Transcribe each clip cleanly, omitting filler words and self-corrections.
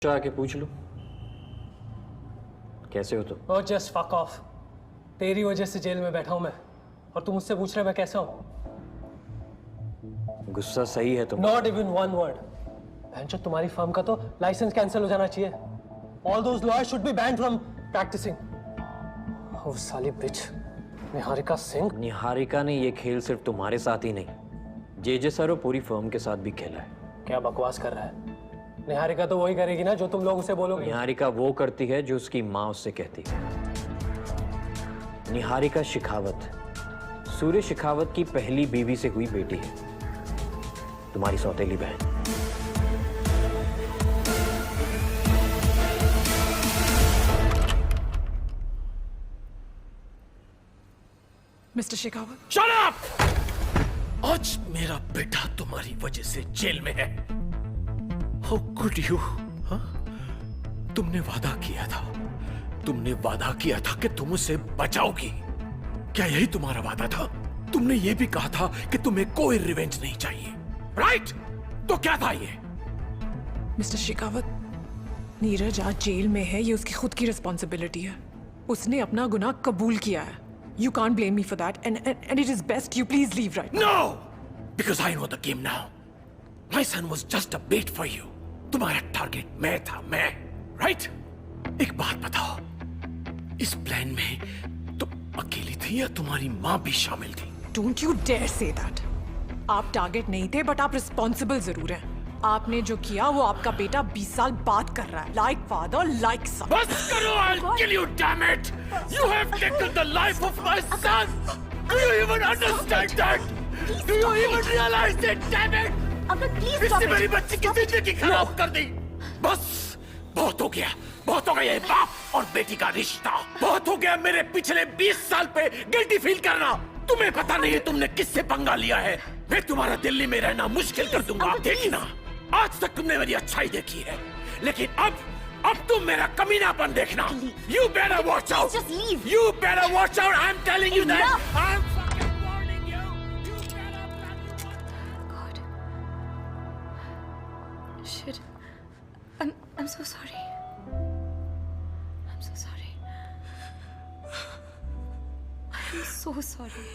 आके पूछ लो कैसे हो तुम। Oh, just fuck off. तेरी वजह से जेल में बैठा हूं मैं और तू मुझसे पूछ रहा है मैं कैसा हूं। गुस्सा सही है तुम। Not even one word. भैंचोद तुम्हारी फर्म का तो लाइसेंस कैंसिल हो जाना चाहिए। All those lawyers should be banned from practicing. वो साली बिच निहारिका सिंह। निहारिका ने ये खेल सिर्फ तुम्हारे साथ ही नहीं, जे सर और पूरी फर्म के साथ भी खेला है। क्या बकवास कर रहा है? निहारिका तो वही करेगी ना जो तुम लोग उसे बोलोगे। निहारिका वो करती है जो उसकी माँ उससे कहती है। निहारिका शेखावत सूर्य शेखावत की पहली बीवी से हुई बेटी है, तुम्हारी सौतेली बहन। मिस्टर शेखावत। Shut up! आज मेरा बेटा तुम्हारी वजह से जेल में है। How could you? हाँ? तुमने वादा किया था कि तुम उसे बचाओगी। क्या यही तुम्हारा वादा था? तुमने ये भी कहा था कि तुम्हें कोई रिवेंज नहीं चाहिए, राइट? तो क्या था ये? मिस्टर शेखावत, नीरज आज जेल में है, ये उसकी खुद की रिस्पॉन्सिबिलिटी है। उसने अपना गुनाह कबूल किया है। You can't blame me for that, and it is best you please leave right now. No! Because I know the game now. My son was just a bait for you. तुम्हारा target मैं था, right? एक बात बताओ, इस plan में तुम अकेली थी या तुम्हारी माँ भी शामिल थी? Don't you dare say that. आप टारगेट नहीं थे, बट आप रिस्पॉन्सिबल जरूर हैं। आपने जो किया वो आपका बेटा 20 साल बाद कर रहा है। Like father, like son. बस करो, I'll kill you, damn it! You have taken the life of my son. Do you even understand that? Do you even realize it, damn it? इसने मेरी बच्ची की जिंदगी खराब कर दी। बस बहुत हो गया ये बाप और बेटी का रिश्ता। बहुत हो गया मेरे पिछले 20 साल पे गिल्टी फील करना। तुम्हें पता नहीं है तुमने किससे पंगा लिया है। मैं तुम्हारा दिल्ली में रहना मुश्किल कर दूंगा, देखना। आज तक तुमने मेरी अच्छाई देखी है, लेकिन अब तुम मेरा कमीनापन देखना। You better watch out. You better watch out. I'm telling you that. I'm fucking warning you. You better. God. Shit. I'm so sorry. I'm so sorry. I'm so sorry.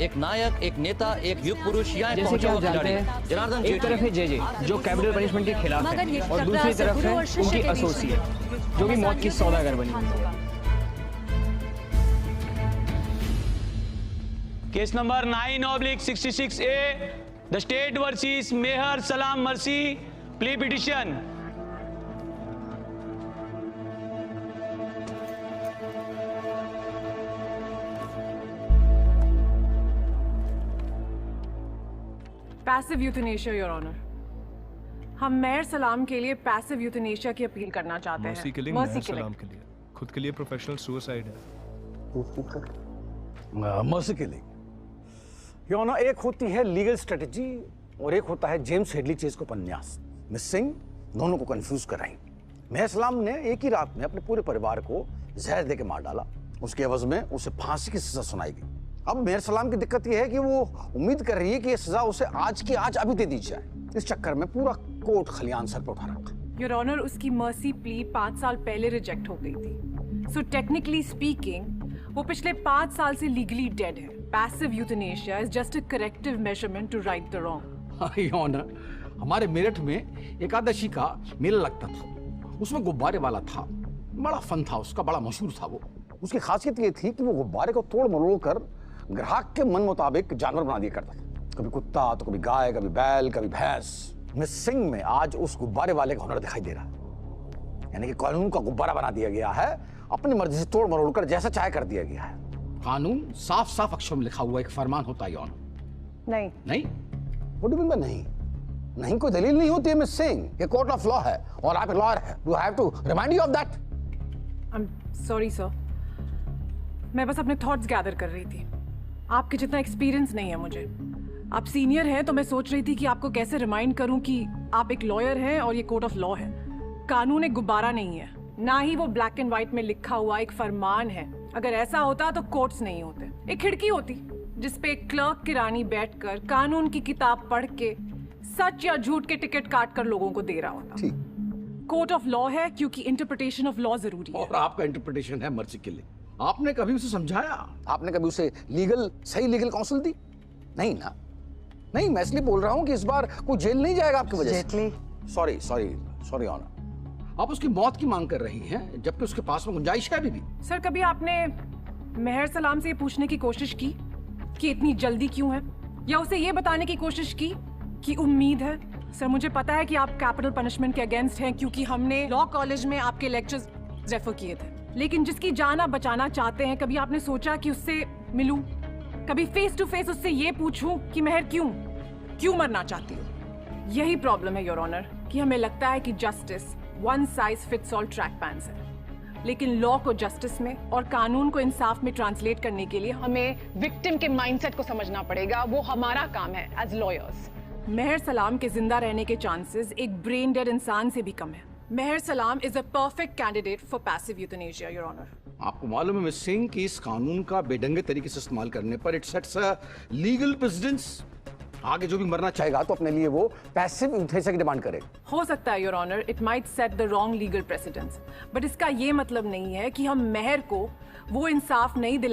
एक नायक, एक नेता, एक युग पुरुष या जैसे कि आप जानते हैं, जनार्दन एक तरफ है जे जो कैपिटल पनिशमेंट के खिलाफ है और दूसरी तरफ है उनकी एसोसिएट जो कि मौत की सौदागर बनी। Case number 9/66A the state versus Mehar Salam mercy plea petition. Passive euthanasia your honour. हम मेहर सलाम के लिए पैसिव यूथनेशिया की अपील करना चाहते हैं। मर्सी किलिंग मेहर सलाम के लिए, खुद के लिए प्रोफेशनल सुसाइड है। मर्सी किलिंग योर ऑनर, एक होती है लीगल स्ट्रेटजी और एक होता है जेम्स हेडली चेज को उपन्यास। मिस सिंह दोनों को कंफ्यूज कराई। मेहर सलाम ने एक ही रात में अपने पूरे परिवार को जहर दे के मार डाला। उसके एवज में उसे फांसी की सजा सुनाई गई। अब मेहर सलाम की दिक्कत यह है कि वो उम्मीद कर रही है कि ये सजा उसे आज की आज अभी दे दी जाए। इस चक्कर में पूरा कोर्ट खलियान सर पर उठा रखा। योर ऑनर, उसकी मर्सी प्ली 5 साल पहले रिजेक्ट हो गई थी। सो टेक्निकली स्पीकिंग वो पिछले 5 साल से लीगली डेड है। Passive euthanasia is just a corrective measurement to right the wrong. Your honour, हमारे मेरठ में एकादशी का मेला लगता था। उसमें गुब्बारे वाला था, बड़ा फन था उसका, बड़ा मशहूर था वो। उसकी खासियत ये थी कि वो गुब्बारे को तोड़ मरोड़ कर ग्राहक के मन मुताबिक जानवर बना दिया करता था। कभी कुत्ता तो कभी गाय, कभी बैल, कभी भैंस। मिस सिंह में आज उस गुब्बारे वाले का हुनर दिखाई दे रहा है। यानी कि कानून का गुब्बारा बना दिया गया है, अपनी मर्जी से तोड़ मरोड़ कर जैसा चाहे कर दिया गया है। कानून साफ साफ अक्षर में लिखा हुआ एक फरमान होता है। नहीं नहीं, what do you mean by नहीं? नहीं कोई दलील नहीं होती है मिस सिंह। ये कोर्ट ऑफ लॉ है और आप एक लॉयर है। Do have to remind you of that? I am sorry sir, मैं बस अपने थॉट्स गैदर कर रही थी। आपके जितना एक्सपीरियंस नहीं है मुझे। आप सीनियर हैं तो मैं सोच रही थी कि आपको कैसे रिमाइंड करूं कि आप एक लॉयर हैं और ये कोर्ट ऑफ लॉ है। कानून एक गुब्बारा नहीं है। ना ही वो ब्लैक एंड व्हाइट में लिखा हुआ एक फरमान है। अगर ऐसा होता तो कोर्ट्स नहीं होते, एक खिड़की होती जिसपे एक क्लर्क की रानी बैठकर कानून की किताब पढ़ के सच या झूठ के टिकट काट कर लोगों को दे रहा होता। कोर्ट ऑफ लॉ है क्योंकि इंटरप्रिटेशन ऑफ लॉ जरूरी है। और आपका इंटरप्रिटेशन है मर्जी के लिए। आपने कभी उसे समझाया? आपने कभी उसे सही लीगल काउंसिल दी? नहीं ना। नहीं, मैं इसलिए बोल रहा हूं कि इस बार कोई जेल नहीं जाएगा आपकी वजह से। Sorry honour. आप उसकी मौत की मांग कर रही हैं जबकि उसके पास में गुंजाइश है अभी भी। सर, कभी आपने मेहर सलाम से ये पूछने की कोशिश की कि इतनी जल्दी क्यों है, या उसे ये बताने की कोशिश की कि उम्मीद है? सर, मुझे पता है कि आप कैपिटल पनिशमेंट के अगेंस्ट हैं क्योंकि हमने लॉ कॉलेज में आपके लेक्चर्स रेफर किए थे, लेकिन जिसकी जान आप बचाना चाहते हैं, कभी आपने सोचा कि उससे मिलूं, कभी फेस टू फेस उससे ये पूछूं कि मेहर क्यों मरना चाहती हो? यही प्रॉब्लम है योर ऑनर कि हमें लगता है कि justice one size fits all track pants है, लेकिन लॉ को जस्टिस में और कानून को इंसाफ में ट्रांसलेट करने के लिए हमें विक्टिम के माइंडसेट को समझना पड़ेगा। वो हमारा काम है एज लॉयर्स। मेहर सलाम के जिंदा रहने के चांसेस एक ब्रेन डेड इंसान से भी कम है। Mehar Salam is a perfect candidate for passive euthanasia your honour. आपको मालूम है मिस सिंह कि इस कानून का बेढंगे तरीके से इस्तेमाल करने पर it sets a legal precedence. आगे जो भी मरना चाहेगा तो अपने लिए वो पैसिव यूथनेशिया की डिमांड करे। हो सकता है your honour, it might set the wrong legal precedence, but इसका ये मतलब नहीं है कि हम मेहर को वो इंसाफ नहीं दिला